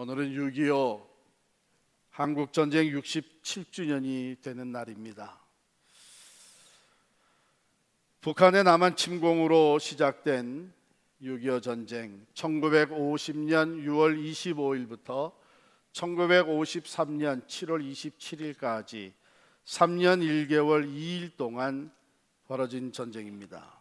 오늘은 6.25 한국전쟁 67주년이 되는 날입니다. 북한의 남한 침공으로 시작된 6.25 전쟁, 1950년 6월 25일부터 1953년 7월 27일까지 3년 1개월 2일 동안 벌어진 전쟁입니다.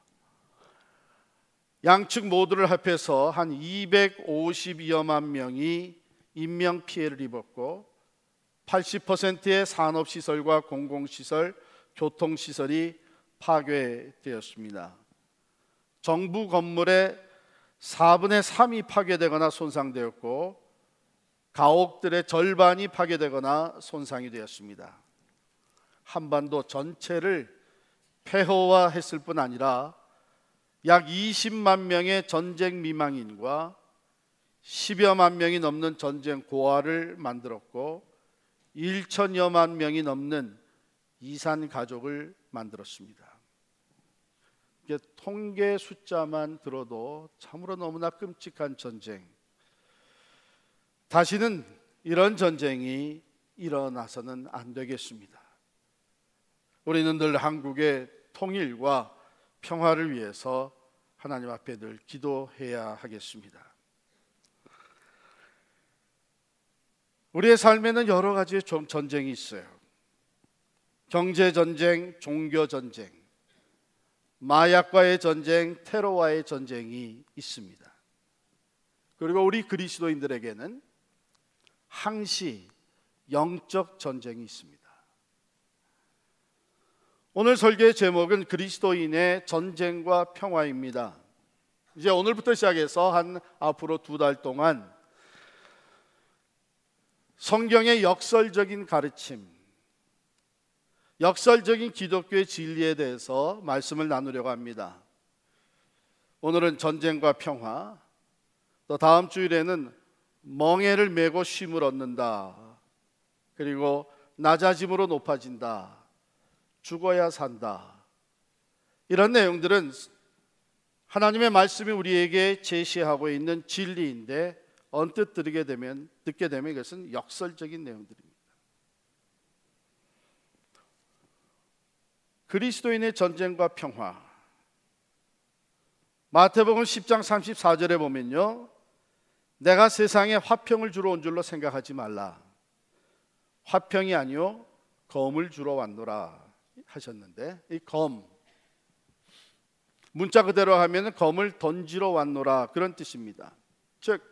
양측 모두를 합해서 한 252여만 명이 인명피해를 입었고 80%의 산업시설과 공공시설, 교통시설이 파괴되었습니다. 정부 건물의 4분의 3이 파괴되거나 손상되었고 가옥들의 절반이 파괴되거나 손상이 되었습니다. 한반도 전체를 폐허화했을 뿐 아니라 약 20만 명의 전쟁 미망인과 10여만 명이 넘는 전쟁 고아를 만들었고 1천여만 명이 넘는 이산 가족을 만들었습니다. 이게 통계 숫자만 들어도 참으로 너무나 끔찍한 전쟁. 다시는 이런 전쟁이 일어나서는 안 되겠습니다. 우리는 늘 한국의 통일과 평화를 위해서 하나님 앞에 늘 기도해야 하겠습니다. 우리의 삶에는 여러 가지의 전쟁이 있어요. 경제전쟁, 종교전쟁, 마약과의 전쟁, 테러와의 전쟁이 있습니다. 그리고 우리 그리스도인들에게는 항시 영적 전쟁이 있습니다. 오늘 설교의 제목은 그리스도인의 전쟁과 평화입니다. 이제 오늘부터 시작해서 한 앞으로 2달 동안 성경의 역설적인 가르침, 역설적인 기독교의 진리에 대해서 말씀을 나누려고 합니다. 오늘은 전쟁과 평화, 또 다음 주일에는 멍에를 메고 쉼을 얻는다, 그리고 낮아짐으로 높아진다, 죽어야 산다. 이런 내용들은 하나님의 말씀이 우리에게 제시하고 있는 진리인데 언뜻 듣게 되면 이것은 역설적인 내용들입니다. 그리스도인의 전쟁과 평화. 마태복음 10장 34절에 보면요, 내가 세상에 화평을 주러 온 줄로 생각하지 말라. 화평이 아니요 검을 주러 왔노라 하셨는데, 이 검, 문자 그대로 하면 검을 던지러 왔노라, 그런 뜻입니다. 즉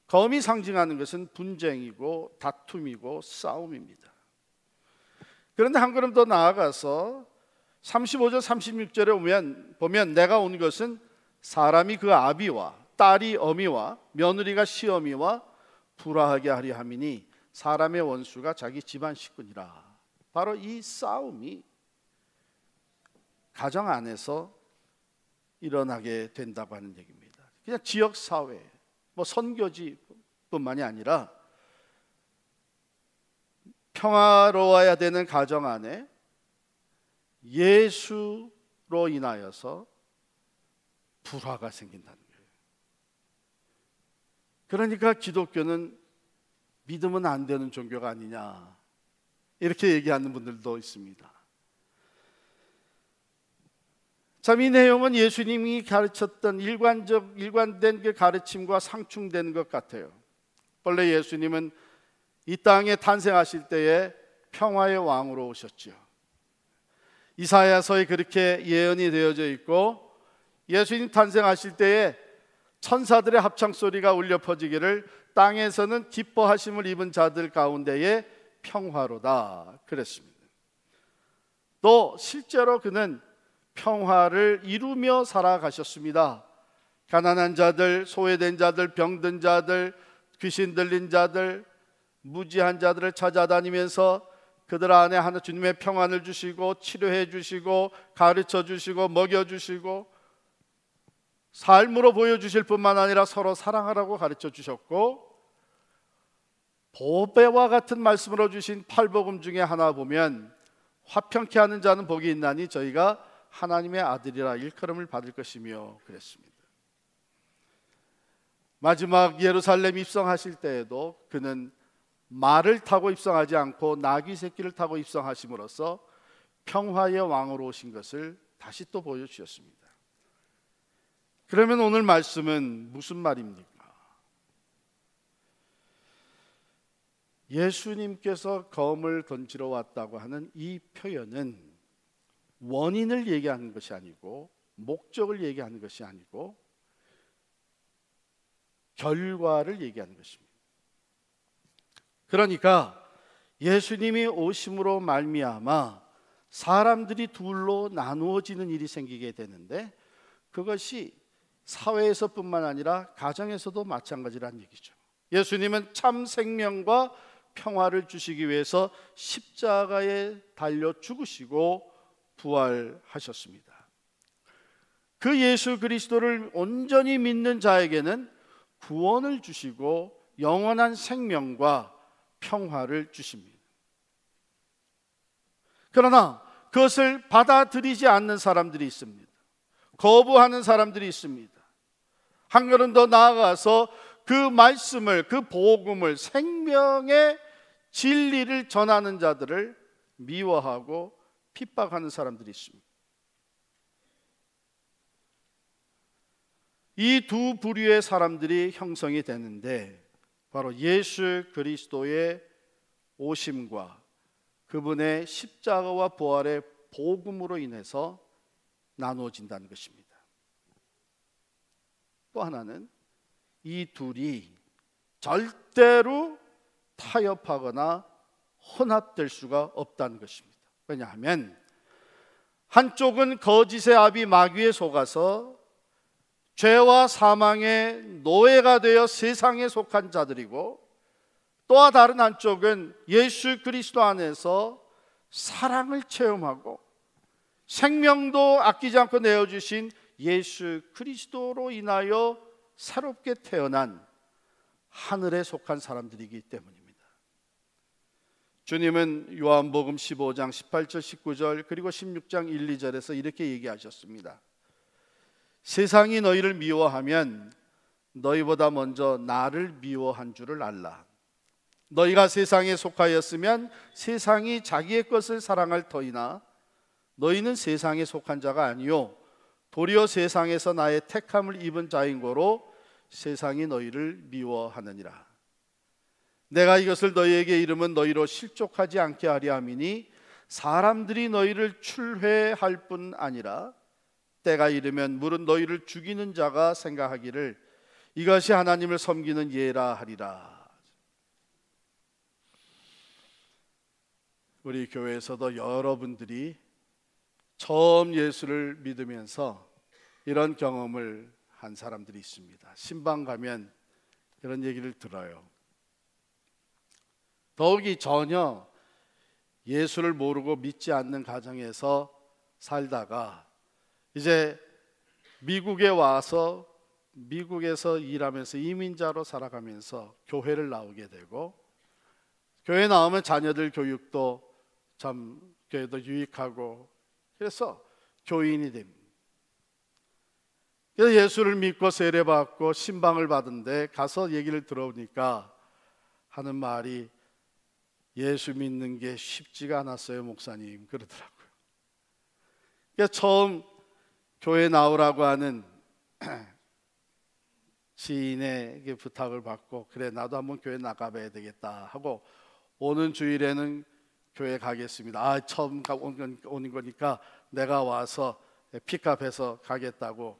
검이 상징하는 것은 분쟁이고 다툼이고 싸움입니다. 그런데 한 걸음 더 나아가서 35절 36절에 보면 내가 온 것은 사람이 그 아비와 딸이 어미와 며느리가 시어미와 불화하게 하려 함이니 사람의 원수가 자기 집안 식구니라. 바로 이 싸움이 가정 안에서 일어나게 된다고 하는 얘기입니다. 그냥 지역사회, 선교지뿐만이 아니라 평화로워야 되는 가정 안에 예수로 인하여서 불화가 생긴다는 거예요. 그러니까 기독교는 믿으면 안 되는 종교가 아니냐, 이렇게 얘기하는 분들도 있습니다. 참, 이 내용은 예수님이 가르쳤던 일관된 그 가르침과 상충되는 것 같아요. 원래 예수님은 이 땅에 탄생하실 때에 평화의 왕으로 오셨죠. 이사야서에 그렇게 예언이 되어져 있고, 예수님 탄생하실 때에 천사들의 합창소리가 울려 퍼지기를 땅에서는 기뻐하심을 입은 자들 가운데에 평화로다 그랬습니다. 또 실제로 그는 평화를 이루며 살아가셨습니다. 가난한 자들, 소외된 자들, 병든 자들, 귀신 들린 자들, 무지한 자들을 찾아다니면서 그들 안에 하나 주님의 평안을 주시고 치료해 주시고 가르쳐 주시고 먹여 주시고 삶으로 보여주실 뿐만 아니라 서로 사랑하라고 가르쳐 주셨고, 보배와 같은 말씀으로 주신 팔복음 중에 하나 보면 화평케 하는 자는 복이 있나니 저희가 하나님의 아들이라 일컬음을 받을 것이며 그랬습니다. 마지막 예루살렘 입성하실 때에도 그는 말을 타고 입성하지 않고 나귀 새끼를 타고 입성하심으로써 평화의 왕으로 오신 것을 다시 또 보여주셨습니다. 그러면 오늘 말씀은 무슨 말입니까? 예수님께서 검을 던지러 왔다고 하는 이 표현은 원인을 얘기하는 것이 아니고 목적을 얘기하는 것이 아니고 결과를 얘기하는 것입니다. 그러니까 예수님이 오심으로 말미암아 사람들이 둘로 나누어지는 일이 생기게 되는데 그것이 사회에서뿐만 아니라 가정에서도 마찬가지란 얘기죠. 예수님은 참 생명과 평화를 주시기 위해서 십자가에 달려 죽으시고 부활하셨습니다. 그 예수 그리스도를 온전히 믿는 자에게는 구원을 주시고 영원한 생명과 평화를 주십니다. 그러나 그것을 받아들이지 않는 사람들이 있습니다. 거부하는 사람들이 있습니다. 한 걸음 더 나아가서 그 말씀을, 그 복음을, 생명의 진리를 전하는 자들을 미워하고 핍박하는 사람들이 있습니다. 이 두 부류의 사람들이 형성이 되는데 바로 예수 그리스도의 오심과 그분의 십자가와 부활의 복음으로 인해서 나누어진다는 것입니다. 또 하나는 이 둘이 절대로 타협하거나 혼합될 수가 없다는 것입니다. 왜냐하면 한쪽은 거짓의 아비 마귀에 속아서 죄와 사망의 노예가 되어 세상에 속한 자들이고 또 다른 한쪽은 예수 그리스도 안에서 사랑을 체험하고 생명도 아끼지 않고 내어주신 예수 그리스도로 인하여 새롭게 태어난 하늘에 속한 사람들이기 때문입니다. 주님은 요한복음 15장 18절 19절 그리고 16장 1, 2절에서 이렇게 얘기하셨습니다. 세상이 너희를 미워하면 너희보다 먼저 나를 미워한 줄을 알라. 너희가 세상에 속하였으면 세상이 자기의 것을 사랑할 터이나 너희는 세상에 속한 자가 아니요 도리어 세상에서 나의 택함을 입은 자인 거로 세상이 너희를 미워하느니라. 내가 이것을 너희에게 이름은 너희로 실족하지 않게 하려 함이니 사람들이 너희를 출회할 뿐 아니라 때가 이르면 물은 너희를 죽이는 자가 생각하기를 이것이 하나님을 섬기는 예라 하리라. 우리 교회에서도 여러분들이 처음 예수를 믿으면서 이런 경험을 한 사람들이 있습니다. 신방 가면 이런 얘기를 들어요. 더욱이 전혀 예수를 모르고 믿지 않는 가정에서 살다가 이제 미국에 와서 미국에서 일하면서 이민자로 살아가면서 교회를 나오게 되고 교회 나오면 자녀들 교육도 참 교회도 유익하고 그래서 교인이 됩니다. 그래서 예수를 믿고 세례받고 신방을 받은데 가서 얘기를 들어보니까 하는 말이 예수 믿는 게 쉽지가 않았어요 목사님 그러더라고요. 그러니까 처음 교회 나오라고 하는 지인에게 부탁을 받고 그래 나도 한번 교회 나가봐야 되겠다 하고 오는 주일에는 교회 가겠습니다. 처음 오는 거니까 내가 와서 픽업해서 가겠다고.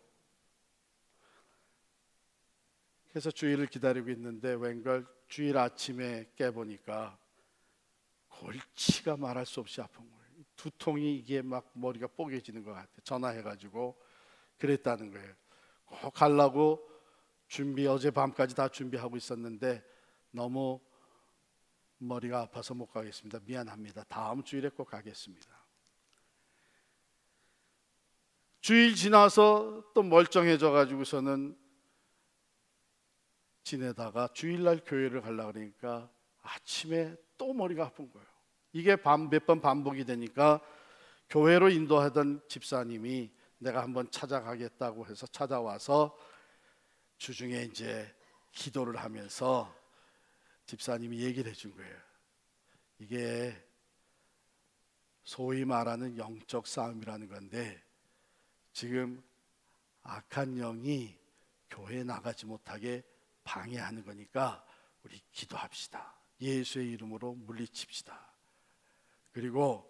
그래서 주일을 기다리고 있는데 웬걸 주일 아침에 깨보니까 골치가 말할 수 없이 아픈 거예요. 두통이 이게 막 머리가 뽀개지는 것 같아요. 전화해가지고 그랬다는 거예요. 꼭 가려고 어젯밤까지 다 준비하고 있었는데 너무 머리가 아파서 못 가겠습니다. 미안합니다. 다음 주일에 꼭 가겠습니다. 주일 지나서 또 멀쩡해져 가지고서는 지내다가 주일날 교회를 가려고 그러니까 아침에 또 머리가 아픈 거예요. 이게 몇 번 반복이 되니까 교회로 인도하던 집사님이 내가 한번 찾아가겠다고 해서 찾아와서 주중에 이제 기도를 하면서 집사님이 얘기를 해준 거예요. 이게 소위 말하는 영적 싸움이라는 건데 지금 악한 영이 교회에 나가지 못하게 방해하는 거니까 우리 기도합시다. 예수의 이름으로 물리칩시다. 그리고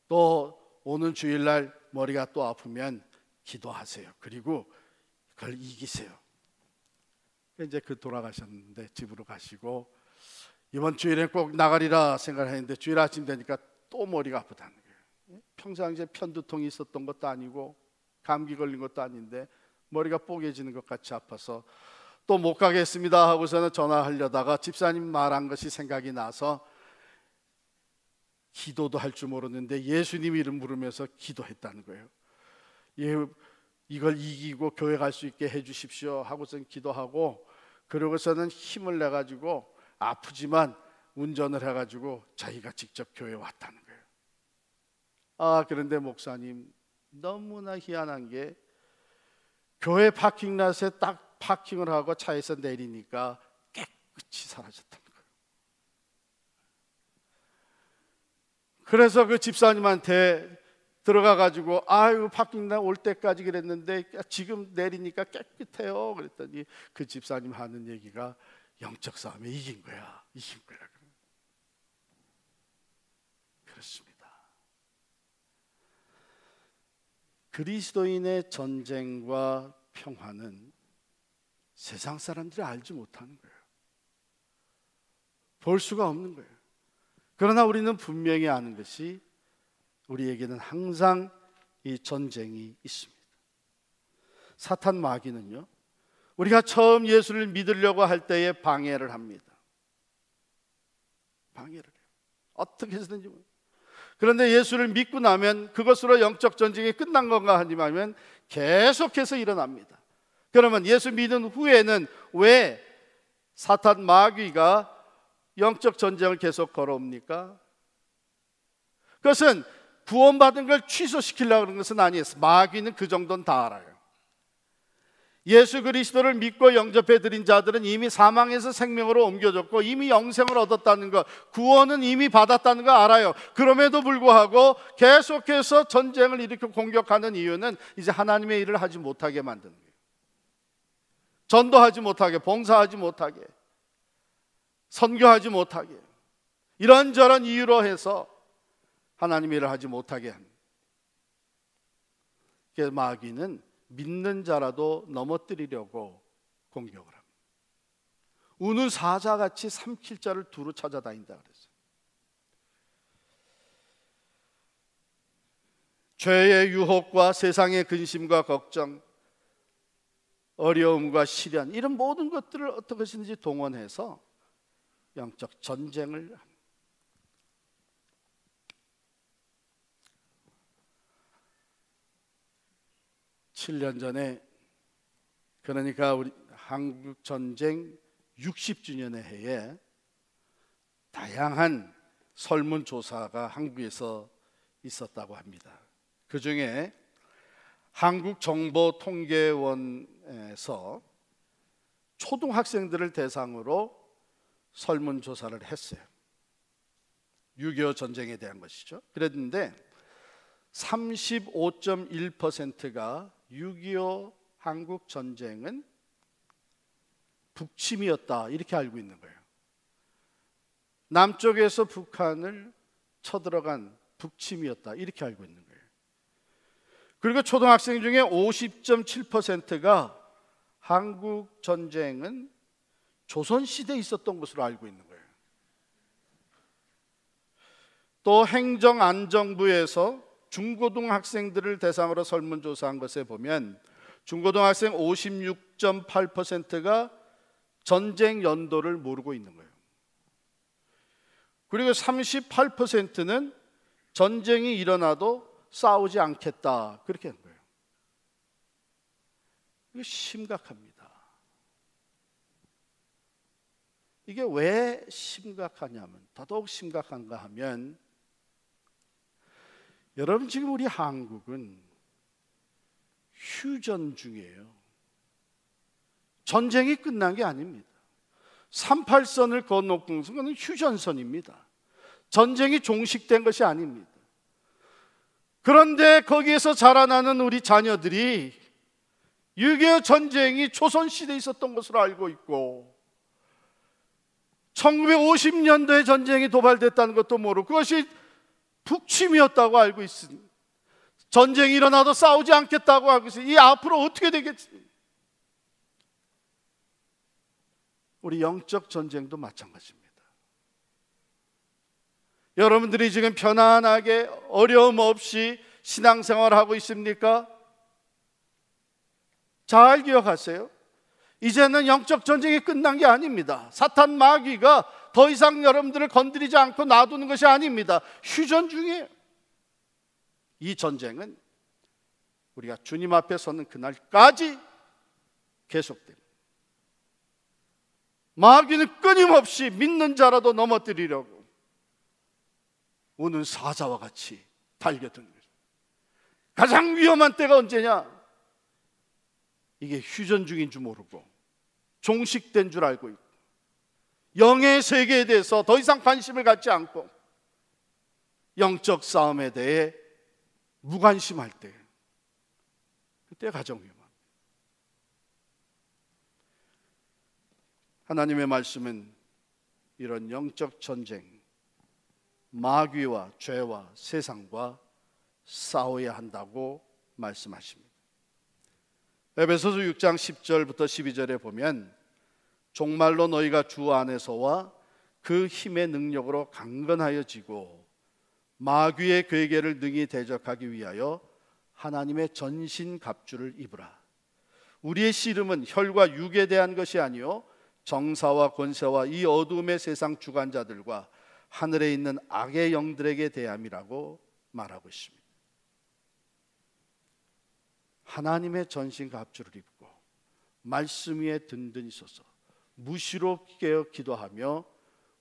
또 오는 주일날 머리가 또 아프면 기도하세요. 그리고 그걸 이기세요. 이제 그 돌아가셨는데 집으로 가시고 이번 주일에 꼭 나가리라 생각했는데 주일 아침 되니까 또 머리가 아프다는 거예요. 평상시에 편두통이 있었던 것도 아니고 감기 걸린 것도 아닌데 머리가 뽀개지는 것 같이 아파서 또 못 가겠습니다 하고서는 전화하려다가 집사님 말한 것이 생각이 나서 기도도 할 줄 모르는데 예수님 이름 부르면서 기도했다는 거예요. 이걸 이기고 교회 갈 수 있게 해주십시오 하고서는 기도하고 그러고서는 힘을 내가지고 아프지만 운전을 해가지고 자기가 직접 교회에 왔다는 거예요. 그런데 목사님 너무나 희한한 게 교회 파킹랏에 딱 파킹을 하고 차에서 내리니까 깨끗이 사라졌다는 거예요. 그래서 그 집사님한테 들어가가지고 아유 파킹랏 올 때까지 그랬는데 지금 내리니까 깨끗해요 그랬더니 그 집사님 하는 얘기가 영적 싸움에 이긴 거야. 그렇습니다. 그리스도인의 전쟁과 평화는 세상 사람들이 알지 못하는 거예요. 볼 수가 없는 거예요. 그러나 우리는 분명히 아는 것이 우리에게는 항상 이 전쟁이 있습니다. 사탄 마귀는요, 우리가 처음 예수를 믿으려고 할 때에 방해를 합니다. 방해를 해요. 어떻게 해서든지. 그런데 예수를 믿고 나면 그것으로 영적 전쟁이 끝난 건가 하면 계속해서 일어납니다. 그러면 예수 믿은 후에는 왜 사탄 마귀가 영적 전쟁을 계속 걸어옵니까? 그것은 구원받은 걸 취소시키려고 하는 것은 아니에요. 마귀는 그 정도는 다 알아요. 예수 그리스도를 믿고 영접해 드린 자들은 이미 사망에서 생명으로 옮겨졌고 이미 영생을 얻었다는 것, 구원은 이미 받았다는 거 알아요. 그럼에도 불구하고 계속해서 전쟁을 일으켜 공격하는 이유는 이제 하나님의 일을 하지 못하게 만드는 거예요. 전도하지 못하게, 봉사하지 못하게, 선교하지 못하게, 이런저런 이유로 해서 하나님의 일을 하지 못하게 합니다. 그래서 마귀는 믿는 자라도 넘어뜨리려고 공격을 합니다. 우는 사자같이 삼킬 자를 두루 찾아다닌다 그랬어요. 죄의 유혹과 세상의 근심과 걱정, 어려움과 시련, 이런 모든 것들을 어떻게 하시는지 동원해서 영적 전쟁을 합니다. 7년 전에, 그러니까 우리 한국 전쟁 60주년의 해에 다양한 설문조사가 한국에서 있었다고 합니다. 그 중에 한국정보통계원에서 초등학생들을 대상으로 설문조사를 했어요. 6.25 전쟁에 대한 것이죠. 그랬는데 35.1%가 6.25 한국 전쟁은 북침이었다 이렇게 알고 있는 거예요. 남쪽에서 북한을 쳐들어간 북침이었다 이렇게 알고 있는 거예요. 그리고 초등학생 중에 50.7%가 한국 전쟁은 조선시대에 있었던 것으로 알고 있는 거예요. 또 행정안정부에서 중고등학생들을 대상으로 설문조사한 것에 보면 중고등학생 56.8%가 전쟁 연도를 모르고 있는 거예요. 그리고 38%는 전쟁이 일어나도 싸우지 않겠다 그렇게 한 거예요. 이거 심각합니다. 이게 왜 심각하냐면, 더더욱 심각한가 하면, 여러분 지금 우리 한국은 휴전 중이에요. 전쟁이 끝난 게 아닙니다. 38선을 건너는 것은 휴전선입니다. 전쟁이 종식된 것이 아닙니다. 그런데 거기에서 자라나는 우리 자녀들이 6.25 전쟁이 조선시대에 있었던 것으로 알고 있고 1950년도에 전쟁이 도발됐다는 것도 모르고 그것이 북침이었다고 알고 있으니 전쟁이 일어나도 싸우지 않겠다고 하고 있으니 이 앞으로 어떻게 되겠지? 우리 영적 전쟁도 마찬가지입니다. 여러분들이 지금 편안하게 어려움 없이 신앙생활을 하고 있습니까? 잘 기억하세요. 이제는 영적 전쟁이 끝난 게 아닙니다. 사탄 마귀가 더 이상 여러분들을 건드리지 않고 놔두는 것이 아닙니다. 휴전 중이에요. 이 전쟁은 우리가 주님 앞에 서는 그날까지 계속됩니다. 마귀는 끊임없이 믿는 자라도 넘어뜨리려고 우는 사자와 같이 달겨드는 거죠. 가장 위험한 때가 언제냐? 이게 휴전 중인 줄 모르고 종식된 줄 알고 있고 영의 세계에 대해서 더 이상 관심을 갖지 않고 영적 싸움에 대해 무관심할 때, 그때 가장 위험합니다. 하나님의 말씀은 이런 영적 전쟁, 마귀와 죄와 세상과 싸워야 한다고 말씀하십니다. 에베소서 6장 10절부터 12절에 보면 종말로 너희가 주 안에서와 그 힘의 능력으로 강건하여지고 마귀의 괴계를 능히 대적하기 위하여 하나님의 전신 갑주를 입으라. 우리의 씨름은 혈과 육에 대한 것이 아니요 정사와 권세와 이 어둠의 세상 주관자들과 하늘에 있는 악의 영들에게 대함이라고 말하고 있습니다. 하나님의 전신 갑주를 입고 말씀 위에 든든히 서서 무시로 깨어 기도하며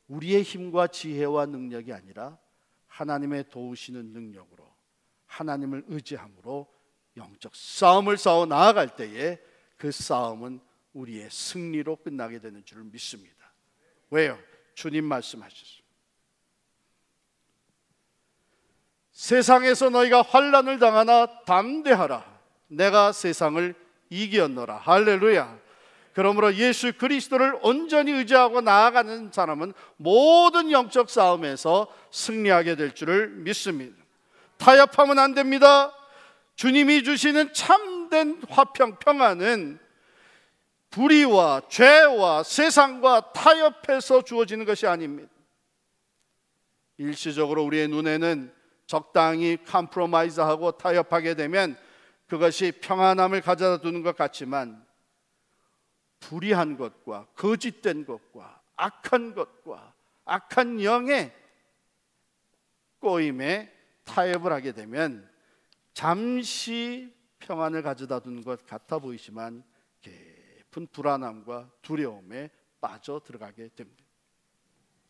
우리의 힘과 지혜와 능력이 아니라 하나님의 도우시는 능력으로 하나님을 의지함으로 영적 싸움을 싸워 나아갈 때에 그 싸움은 우리의 승리로 끝나게 되는 줄 믿습니다. 왜요? 주님 말씀하셨습니다. 세상에서 너희가 환난을 당하나 담대하라. 내가 세상을 이기었노라. 할렐루야. 그러므로 예수 그리스도를 온전히 의지하고 나아가는 사람은 모든 영적 싸움에서 승리하게 될 줄을 믿습니다. 타협하면 안 됩니다. 주님이 주시는 참된 화평, 평안은 불의와 죄와 세상과 타협해서 주어지는 것이 아닙니다. 일시적으로 우리의 눈에는 적당히 컴프로마이즈하고 타협하게 되면 그것이 평안함을 가져다 두는 것 같지만 불의한 것과 거짓된 것과 악한 것과 악한 영의 꼬임에 타협을 하게 되면 잠시 평안을 가져다 두는 것 같아 보이지만 깊은 불안함과 두려움에 빠져 들어가게 됩니다.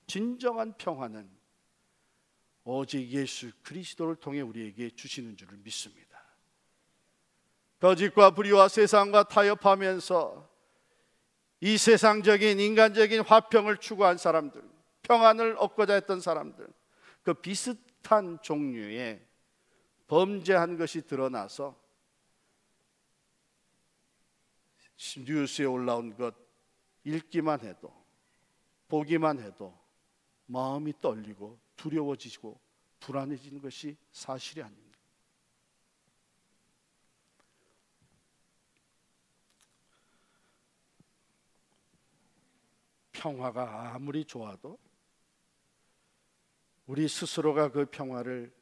진정한 평안은 오직 예수 그리스도를 통해 우리에게 주시는 줄을 믿습니다. 거짓과 불의와 세상과 타협하면서 이 세상적인 인간적인 화평을 추구한 사람들, 평안을 얻고자 했던 사람들, 그 비슷한 종류의 범죄한 것이 드러나서 뉴스에 올라온 것 읽기만 해도 보기만 해도 마음이 떨리고 두려워지고 불안해지는 것이 사실이 아닙니다. 평화가 아무리 좋아도 우리 스스로가 그 평화를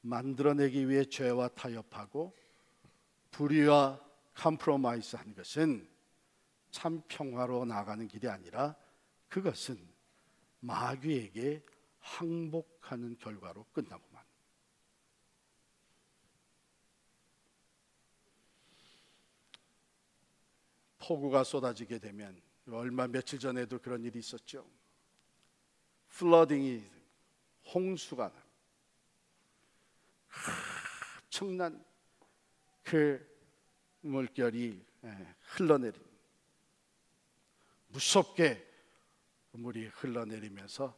만들어내기 위해 죄와 타협하고 불의와 컴프로마이즈 한 것은 참 평화로 나아가는 길이 아니라 그것은 마귀에게 항복하는 결과로 끝나고 만. 폭우가 쏟아지게 되면 며칠 전에도 그런 일이 있었죠. 플러딩이 홍수가 엄청난 그 물결이 흘러내린 무섭게 물이 흘러내리면서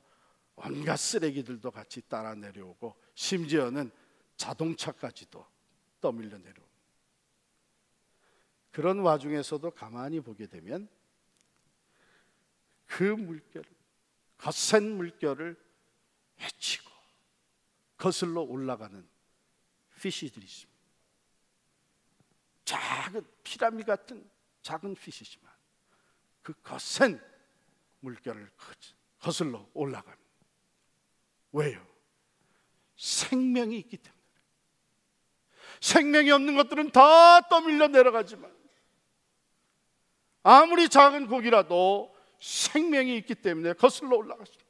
온갖 쓰레기들도 같이 따라 내려오고 심지어는 자동차까지도 떠밀려 내려옵니다. 그런 와중에서도 가만히 보게 되면 그 물결, 거센 물결을 헤치고 거슬러 올라가는 피쉬들이 있습니다. 작은 피라미 같은 작은 피쉬지만 그 거센 물결을 거슬러 올라갑니다. 왜요? 생명이 있기 때문에. 생명이 없는 것들은 다 떠밀려 내려가지만 아무리 작은 고기라도 생명이 있기 때문에 거슬러 올라갔습니다.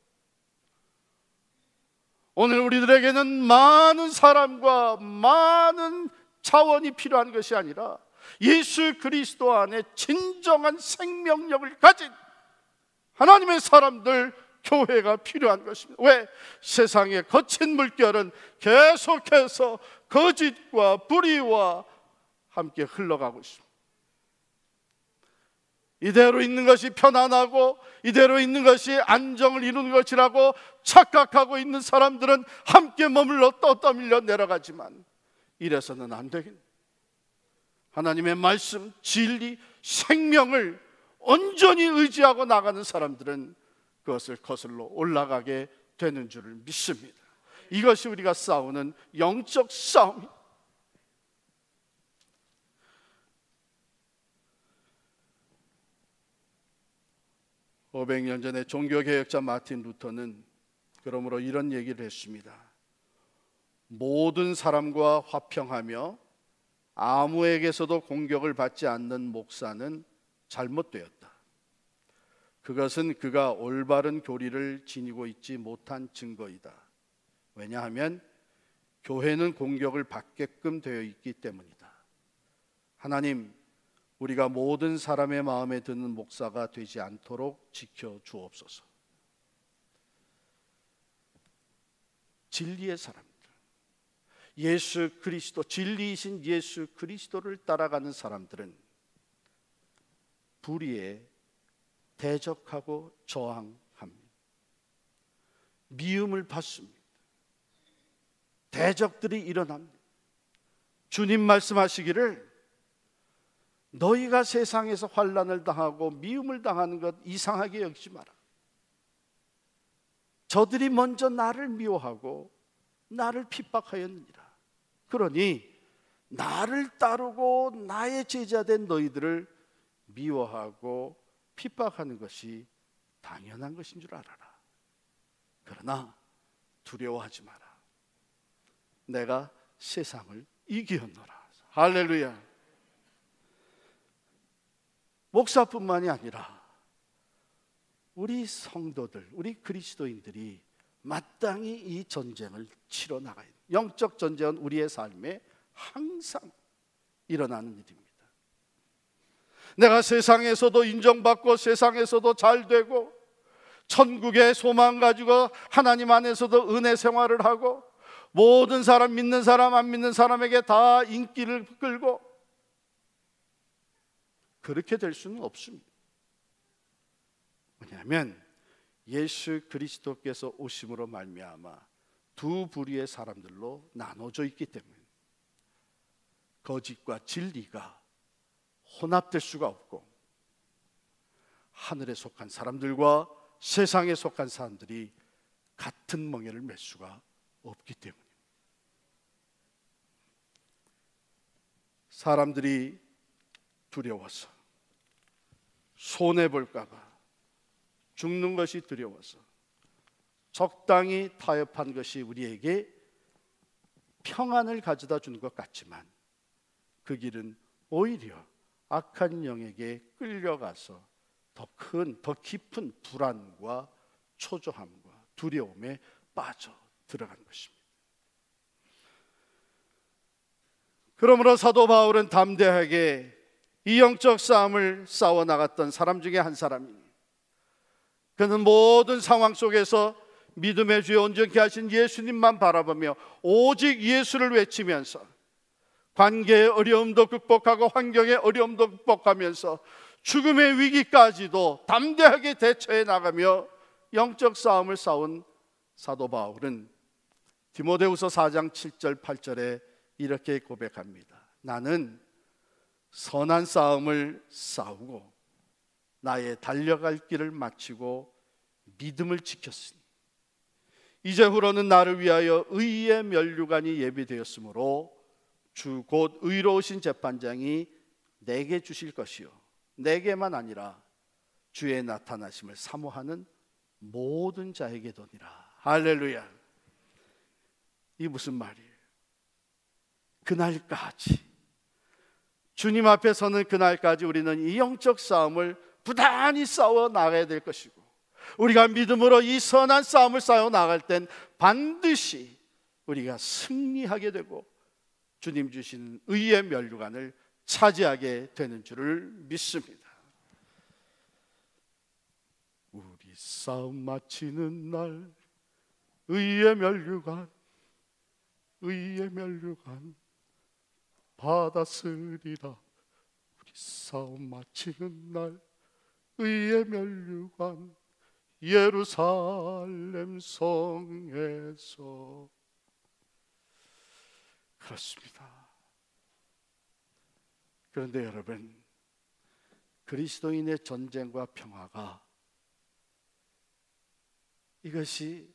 오늘 우리들에게는 많은 사람과 많은 자원이 필요한 것이 아니라 예수 그리스도 안에 진정한 생명력을 가진 하나님의 사람들, 교회가 필요한 것입니다. 왜? 세상의 거친 물결은 계속해서 거짓과 불의와 함께 흘러가고 있습니다. 이대로 있는 것이 편안하고 이대로 있는 것이 안정을 이루는 것이라고 착각하고 있는 사람들은 함께 머물러 떠밀려 내려가지만 이래서는 안 되겠네. 하나님의 말씀, 진리, 생명을 온전히 의지하고 나가는 사람들은 그것을 거슬러 올라가게 되는 줄을 믿습니다. 이것이 우리가 싸우는 영적 싸움입니다. 500년 전에 종교개혁자 마틴 루터는 그러므로 이런 얘기를 했습니다. 모든 사람과 화평하며 아무에게서도 공격을 받지 않는 목사는 잘못되었다. 그것은 그가 올바른 교리를 지니고 있지 못한 증거이다. 왜냐하면 교회는 공격을 받게끔 되어 있기 때문이다. 하나님, 우리가 모든 사람의 마음에 드는 목사가 되지 않도록 지켜 주옵소서. 진리의 사람들, 예수 그리스도, 진리이신 예수 그리스도를 따라가는 사람들은 불의에 대적하고 저항합니다. 미움을 받습니다. 대적들이 일어납니다. 주님 말씀하시기를 너희가 세상에서 환난을 당하고 미움을 당하는 것 이상하게 여기지 마라. 저들이 먼저 나를 미워하고 나를 핍박하였느니라. 그러니 나를 따르고 나의 제자된 너희들을 미워하고 핍박하는 것이 당연한 것인 줄 알아라. 그러나 두려워하지 마라. 내가 세상을 이기었노라. 할렐루야. 목사뿐만이 아니라 우리 성도들, 우리 그리스도인들이 마땅히 이 전쟁을 치러 나가야 돼요. 영적 전쟁은 우리의 삶에 항상 일어나는 일입니다. 내가 세상에서도 인정받고 세상에서도 잘되고 천국의 소망 가지고 하나님 안에서도 은혜 생활을 하고 모든 사람, 믿는 사람 안 믿는 사람에게 다 인기를 끌고 그렇게 될 수는 없습니다. 왜냐하면 예수 그리스도께서 오심으로 말미암아 두 부류의 사람들로 나눠져 있기 때문에 거짓과 진리가 혼합될 수가 없고 하늘에 속한 사람들과 세상에 속한 사람들이 같은 멍에를 맬 수가 없기 때문입니다. 사람들이 두려워서 손해볼까 봐 죽는 것이 두려워서 적당히 타협한 것이 우리에게 평안을 가져다 주는 것 같지만 그 길은 오히려 악한 영에게 끌려가서 더 큰, 더 깊은 불안과 초조함과 두려움에 빠져 들어간 것입니다. 그러므로 사도 바울은 담대하게 이 영적 싸움을 싸워 나갔던 사람 중에 한 사람입니다. 그는 모든 상황 속에서 믿음의 주에 온전케 하신 예수님만 바라보며 오직 예수를 외치면서 관계의 어려움도 극복하고 환경의 어려움도 극복하면서 죽음의 위기까지도 담대하게 대처해 나가며 영적 싸움을 싸운 사도 바울은 디모데후서 4장 7절 8절에 이렇게 고백합니다. 나는 선한 싸움을 싸우고 나의 달려갈 길을 마치고 믿음을 지켰으니 이제후로는 나를 위하여 의의 면류관이 예비되었으므로 주 곧 의로우신 재판장이 내게 주실 것이요 내게만 아니라 주의 나타나심을 사모하는 모든 자에게 도니라. 할렐루야. 이게 무슨 말이에요? 그날까지, 주님 앞에 서는 그날까지 우리는 이 영적 싸움을 부단히 싸워 나가야 될 것이고, 우리가 믿음으로 이 선한 싸움을 싸워 나갈 땐 반드시 우리가 승리하게 되고 주님 주신 의의 면류관을 차지하게 되는 줄을 믿습니다. 우리 싸움 마치는 날 의의 면류관, 의의 면류관 받았으리라. 우리 싸움 마치는 날 의의 면류관 예루살렘 성에서. 그렇습니다. 그런데 여러분, 그리스도인의 전쟁과 평화가 이것이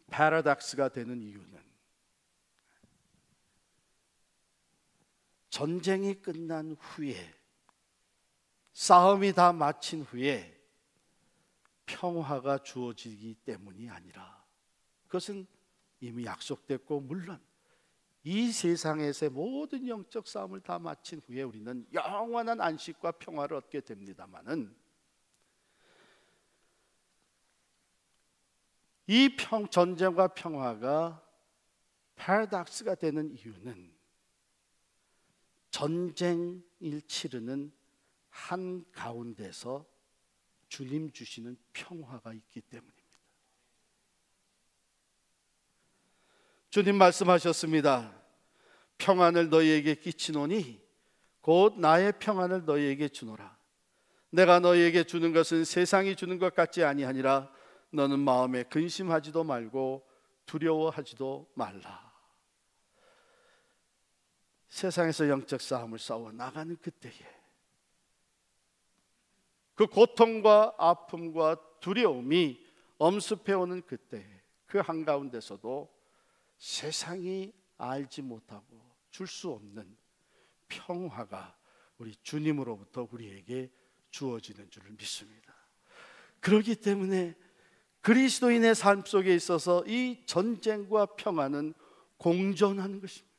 패러독스가 되는 이유는 전쟁이 끝난 후에, 싸움이 다 마친 후에 평화가 주어지기 때문이 아니라, 그것은 이미 약속됐고, 물론 이 세상에서의 모든 영적 싸움을 다 마친 후에 우리는 영원한 안식과 평화를 얻게 됩니다마는, 이 전쟁과 평화가 패러독스가 되는 이유는 전쟁을 치르는 한 가운데서 주님 주시는 평화가 있기 때문입니다. 주님 말씀하셨습니다. 평안을 너희에게 끼치노니 곧 나의 평안을 너희에게 주노라. 내가 너희에게 주는 것은 세상이 주는 것 같지 아니하니라. 너는 마음에 근심하지도 말고 두려워하지도 말라. 세상에서 영적 싸움을 싸워 나가는 그때에 그 고통과 아픔과 두려움이 엄습해오는 그때에, 그 한가운데서도 세상이 알지 못하고 줄 수 없는 평화가 우리 주님으로부터 우리에게 주어지는 줄을 믿습니다. 그렇기 때문에 그리스도인의 삶 속에 있어서 이 전쟁과 평화는 공존하는 것입니다.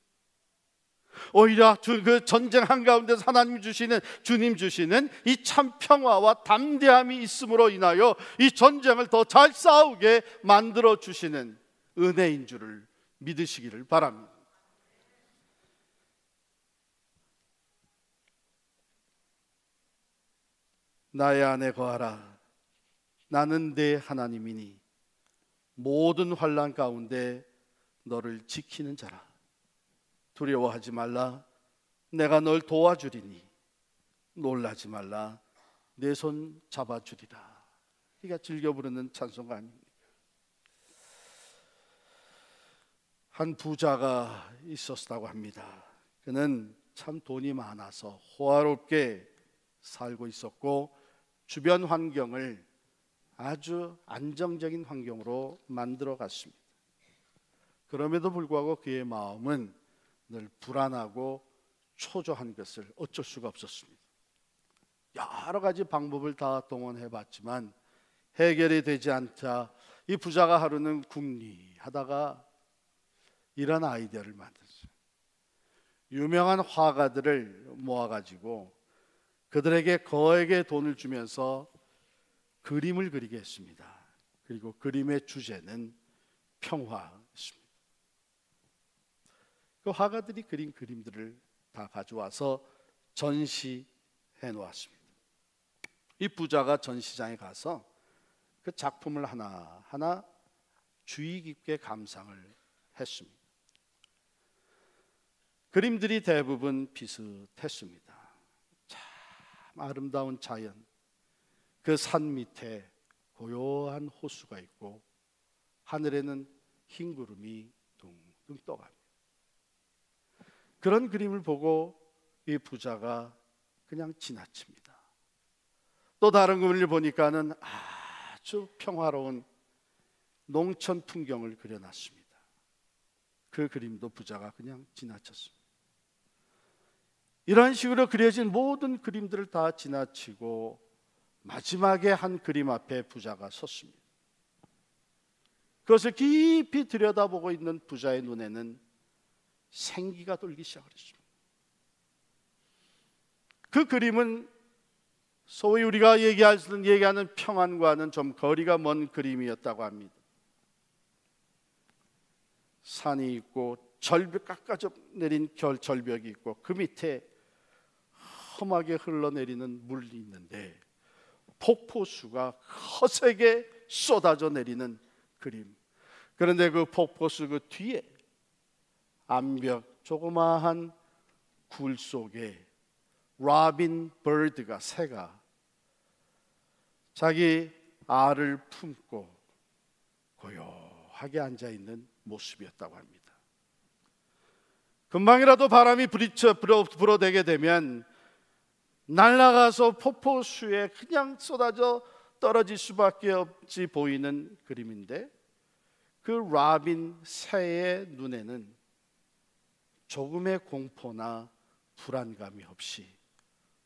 오히려 그 전쟁 한가운데서 하나님 주시는, 주님 주시는 이 참 평화와 담대함이 있음으로 인하여 이 전쟁을 더 잘 싸우게 만들어 주시는 은혜인 줄을 믿으시기를 바랍니다. 나의 안에 거하라. 나는 내 하나님이니 모든 환난 가운데 너를 지키는 자라. 두려워하지 말라. 내가 널 도와주리니 놀라지 말라. 내 손 잡아주리라. 우리가 즐겨 부르는 찬송가 아닙니까? 한 부자가 있었다고 합니다. 그는 참 돈이 많아서 호화롭게 살고 있었고, 주변 환경을 아주 안정적인 환경으로 만들어 갔습니다. 그럼에도 불구하고 그의 마음은 늘 불안하고 초조한 것을 어쩔 수가 없었습니다. 여러 가지 방법을 다 동원해 봤지만 해결이 되지 않자 이 부자가 하루는 궁리하다가 이런 아이디어를 만들었어요. 유명한 화가들을 모아가지고 그들에게 거액의 돈을 주면서 그림을 그리게 했습니다. 그리고 그림의 주제는 평화였습니다. 그 화가들이 그린 그림들을 다 가져와서 전시해 놓았습니다. 이 부자가 전시장에 가서 그 작품을 하나하나 주의 깊게 감상을 했습니다. 그림들이 대부분 비슷했습니다. 참 아름다운 자연, 그 산 밑에 고요한 호수가 있고 하늘에는 흰 구름이 둥둥 떠갑니다. 그런 그림을 보고 이 부자가 그냥 지나칩니다. 또 다른 그림을 보니까는 아주 평화로운 농촌 풍경을 그려놨습니다. 그 그림도 부자가 그냥 지나쳤습니다. 이런 식으로 그려진 모든 그림들을 다 지나치고 마지막에 한 그림 앞에 부자가 섰습니다. 그것을 깊이 들여다보고 있는 부자의 눈에는 생기가 돌기 시작했습니다. 그 그림은 소위 우리가 얘기하는 평안과는 좀 거리가 먼 그림이었다고 합니다. 산이 있고 절벽 깎아져 내린 절벽이 있고 그 밑에 험하게 흘러내리는 물이 있는데 폭포수가 거세게 쏟아져 내리는 그림. 그런데 그 폭포수 그 뒤에 암벽 조그마한 굴 속에 라빈 버드가 새가 자기 알을 품고 고요하게 앉아있는 모습이었다고 합니다. 금방이라도 바람이 불어대게 되면 날아가서 폭포수에 그냥 쏟아져 떨어질 수밖에 없지 보이는 그림인데 그 라빈 새의 눈에는 조금의 공포나 불안감이 없이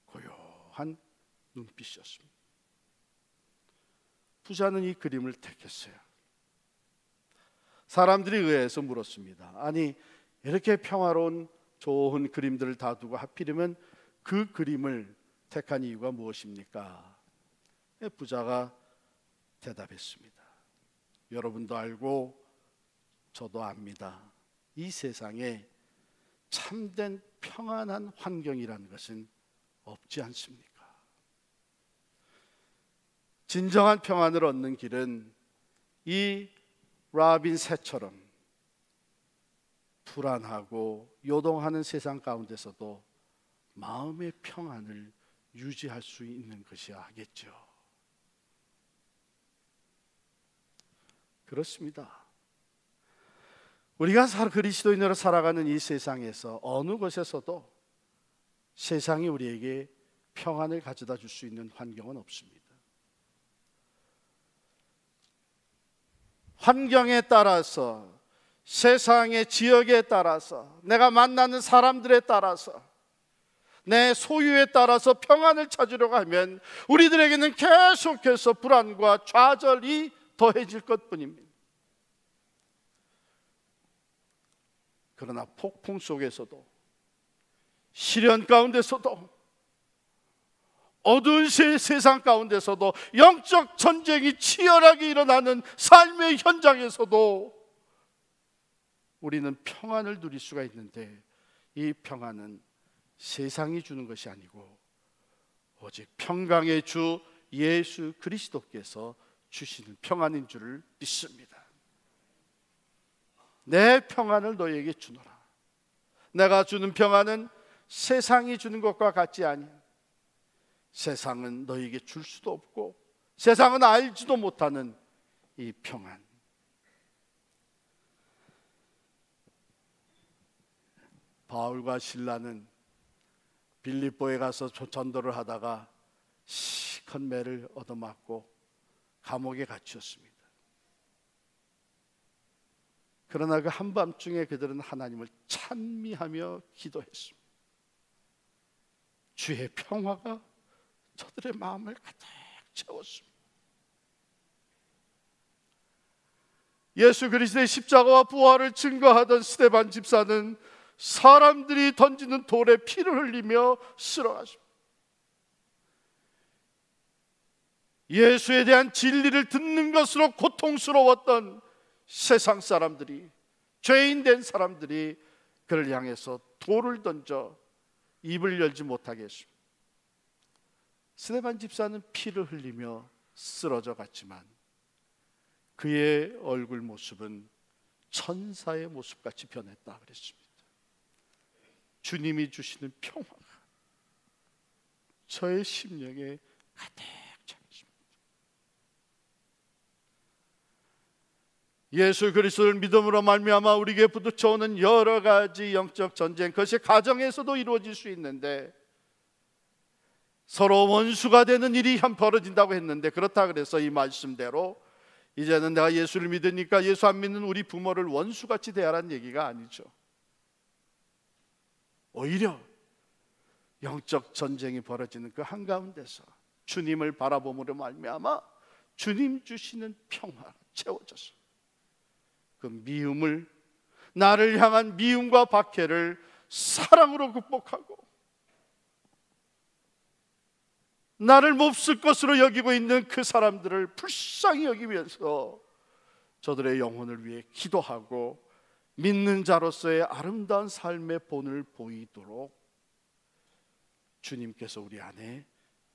고요한 눈빛이었습니다. 부자는 이 그림을 택했어요. 사람들이 의아해서 물었습니다. 아니 이렇게 평화로운 좋은 그림들을 다 두고 하필이면 그 그림을 택한 이유가 무엇입니까? 부자가 대답했습니다. 여러분도 알고 저도 압니다. 이 세상에 참된 평안한 환경이라는 것은 없지 않습니까? 진정한 평안을 얻는 길은 이 라빈 새처럼 불안하고 요동하는 세상 가운데서도 마음의 평안을 유지할 수 있는 것이야 하겠죠. 그렇습니다. 우리가 그리스도인으로 살아가는 이 세상에서 어느 곳에서도 세상이 우리에게 평안을 가져다 줄 수 있는 환경은 없습니다. 환경에 따라서, 세상의 지역에 따라서, 내가 만나는 사람들에 따라서, 내 소유에 따라서 평안을 찾으려고 하면 우리들에게는 계속해서 불안과 좌절이 더해질 것뿐입니다. 그러나 폭풍 속에서도, 시련 가운데서도, 어두운 세상 가운데서도, 영적 전쟁이 치열하게 일어나는 삶의 현장에서도 우리는 평안을 누릴 수가 있는데, 이 평안은 세상이 주는 것이 아니고 오직 평강의 주 예수 그리스도께서 주시는 평안인 줄을 믿습니다. 내 평안을 너희에게 주노라. 내가 주는 평안은 세상이 주는 것과 같지 아니하니 세상은 너희에게 줄 수도 없고 세상은 알지도 못하는 이 평안. 바울과 실라는 빌립보에 가서 전도를 하다가 시컷 매를 얻어맞고 감옥에 갇혔습니다. 그러나 그 한밤중에 그들은 하나님을 찬미하며 기도했습니다. 주의 평화가 저들의 마음을 가득 채웠습니다. 예수 그리스도의 십자가와 부활을 증거하던 스데반 집사는 사람들이 던지는 돌에 피를 흘리며 쓰러졌습니다. 예수에 대한 진리를 듣는 것으로 고통스러웠던 세상 사람들이, 죄인된 사람들이 그를 향해서 돌을 던져 입을 열지 못하게 했습니다. 스데반 집사는 피를 흘리며 쓰러져 갔지만 그의 얼굴 모습은 천사의 모습같이 변했다 그랬습니다. 주님이 주시는 평화가 저의 심령에 가득 차 있습니다. 예수 그리스도를 믿음으로 말미암아 우리에게 부딪혀오는 여러 가지 영적 전쟁, 그것이 가정에서도 이루어질 수 있는데, 서로 원수가 되는 일이 벌어진다고 했는데, 그렇다 그래서 이 말씀대로 이제는 내가 예수를 믿으니까 예수 안 믿는 우리 부모를 원수같이 대하라는 얘기가 아니죠. 오히려 영적 전쟁이 벌어지는 그 한가운데서 주님을 바라봄으로 말미암아 주님 주시는 평화 채워져서 그 미움을, 나를 향한 미움과 박해를 사랑으로 극복하고 나를 몹쓸 것으로 여기고 있는 그 사람들을 불쌍히 여기기 위해서 저들의 영혼을 위해 기도하고 믿는 자로서의 아름다운 삶의 본을 보이도록 주님께서 우리 안에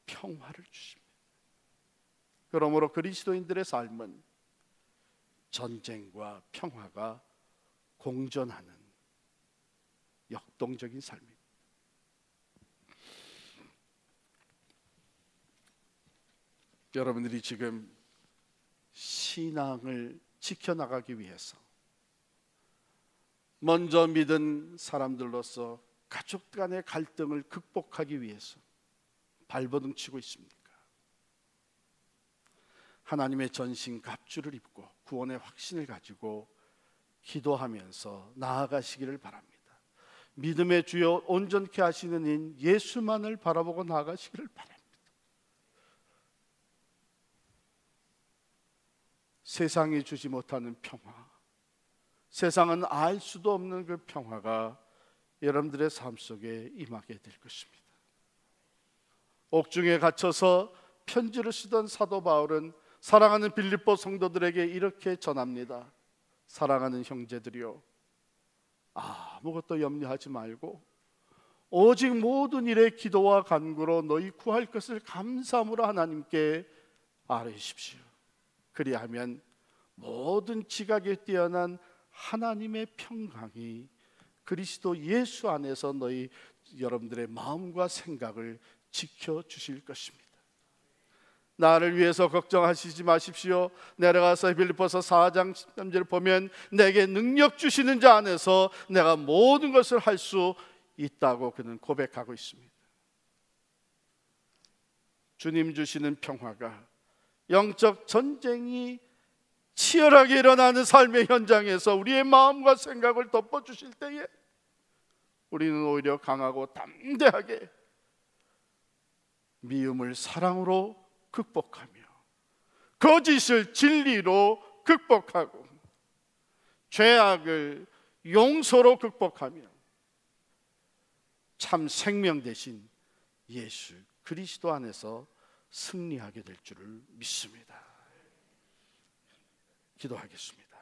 평화를 주십니다. 그러므로 그리스도인들의 삶은 전쟁과 평화가 공존하는 역동적인 삶입니다. 여러분들이 지금 신앙을 지켜나가기 위해서 먼저 믿은 사람들로서 가족 간의 갈등을 극복하기 위해서 발버둥 치고 있습니까? 하나님의 전신 갑주를 입고 구원의 확신을 가지고 기도하면서 나아가시기를 바랍니다. 믿음의 주여 온전케 하시는 인 예수만을 바라보고 나아가시기를 바랍니다. 세상이 주지 못하는 평화, 세상은 알 수도 없는 그 평화가 여러분들의 삶 속에 임하게 될 것입니다. 옥중에 갇혀서 편지를 쓰던 사도 바울은 사랑하는 빌립보 성도들에게 이렇게 전합니다. 사랑하는 형제들이여, 아무것도 염려하지 말고 오직 모든 일에 기도와 간구로 너희 구할 것을 감사함으로 하나님께 아뢰십시오. 그리하면 모든 지각에 뛰어난 하나님의 평강이 그리스도 예수 안에서 여러분들의 마음과 생각을 지켜주실 것입니다. 나를 위해서 걱정하시지 마십시오. 내려가서 빌립보서 4장 13절을 보면 내게 능력 주시는 자 안에서 내가 모든 것을 할 수 있다고 그는 고백하고 있습니다. 주님 주시는 평화가 영적 전쟁이 치열하게 일어나는 삶의 현장에서 우리의 마음과 생각을 덮어주실 때에 우리는 오히려 강하고 담대하게 미움을 사랑으로 극복하며 거짓을 진리로 극복하고 죄악을 용서로 극복하며 참 생명 대신 예수 그리스도 안에서 승리하게 될 줄을 믿습니다. 기도하겠습니다.